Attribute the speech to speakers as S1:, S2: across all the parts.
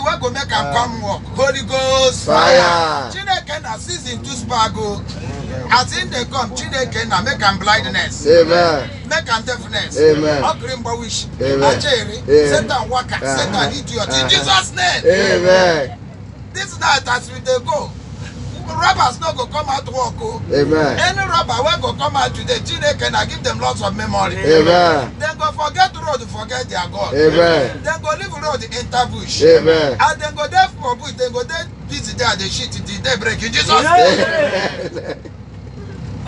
S1: we go make am come work. Holy Ghost
S2: Fire.
S1: Chineke na season 2 spago. As in they come, Chineke na make am blindness.
S2: Amen.
S1: Make am deafness.
S2: Amen.
S1: Okrimba wish.
S2: Amen.
S1: Acheri. Satan waka. Satan idiot. In Jesus' name.
S2: Amen.
S1: This night as we dey go, robbers no go come out work.
S2: Amen.
S1: Any robber wey go come out today, Chineke na give them lots of memory.
S2: Amen.
S1: Dem go forget road, forget their God.
S2: Amen.
S1: Dem go leave road enter bush.
S2: Amen.
S1: And dem go dey for bush, dem go dey busy there, dey shit till day break. In Jesus' name.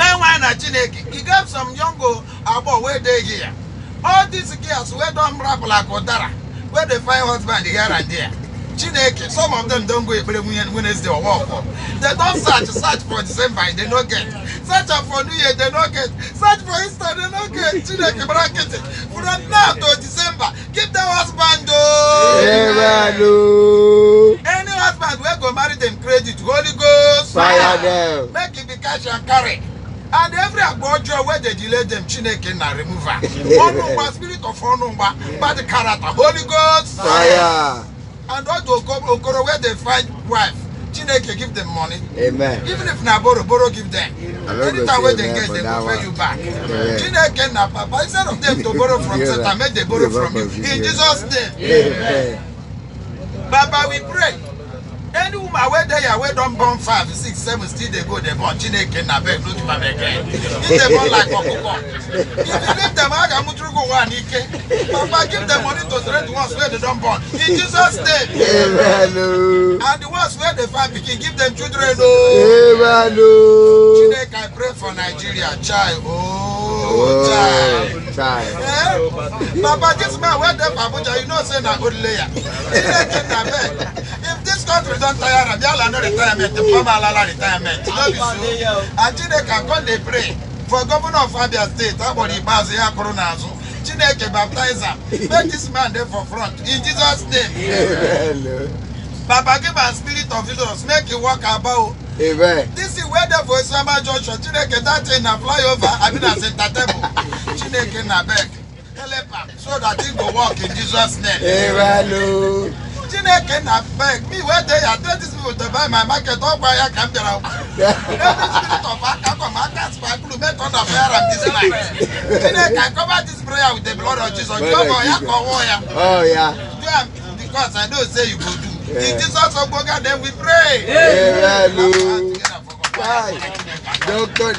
S1: And why na Chineke? He gave some young abo wey dey here. All these girls wey don rap like Odara, wey dey find husband here and there. Chineke, some of them don't go every Wednesday or walk. They don't search for December, they don't get. Search for New Year, they don't get. Search for Easter, they don't get. Chineke, bracket it. From now to December, give them husband.
S2: Amen.
S1: Any husband will go marry them credit. Holy Ghost
S2: Fire them.
S1: Make it be cash and carry. And every abortion where they delay them, Chineke na remove her. Onumba, spirit of Onumba, bad character. Holy Ghost
S2: Fire.
S1: And all the Okoro where they find wife, Chineke give them money.
S2: Amen.
S1: Even if na borrow give them. Anytime where they get, they will pay you back. Chineke na papa, instead of them to borrow from Satan, make they borrow from you. In Jesus' name.
S2: Amen.
S1: Baba, we pray. Any woman where they are, where don't born 5, 6, 7, still they go, they born. Chineke na beg, no to my again. If they born like Kokoko. If you leave them, I can move go one. Papa, give them money to trade the ones where they don't born. In Jesus' name.
S2: Amen.
S1: And the ones where they find picking, give them children.
S2: Amen.
S1: Chineke, I pray for Nigeria, child. Child. Papa, this man where they Abuja, you know, say na good layer. Chineke na beg. If this country don't tire, they all no retirement. The farmer all retirement. No be so. And Chineke come they pray for governor of Abia State. Everybody pass here corona. Chineke baptize him. Make this man there for front. In Jesus' name.
S2: Amen.
S1: Papa, give us spirit of Jesus. Make you walk about.
S2: Amen.
S1: This is where the for Isama Joshua. Chineke that thing na fly over. I mean as entertainable. Chineke na beg. Help him so that he go walk in Jesus' name.
S2: Amen.
S1: Chineke na beg me where they are 20 people to buy my market all buy a camp there. Every spirit of Aka come Aka sparkle make on the fire and this light. Chineke I cover this prayer with the blood of Jesus.
S2: Oh yeah.
S1: Because I know say you go do. In Jesus Ogoga then we pray.
S2: Amen. Doctor,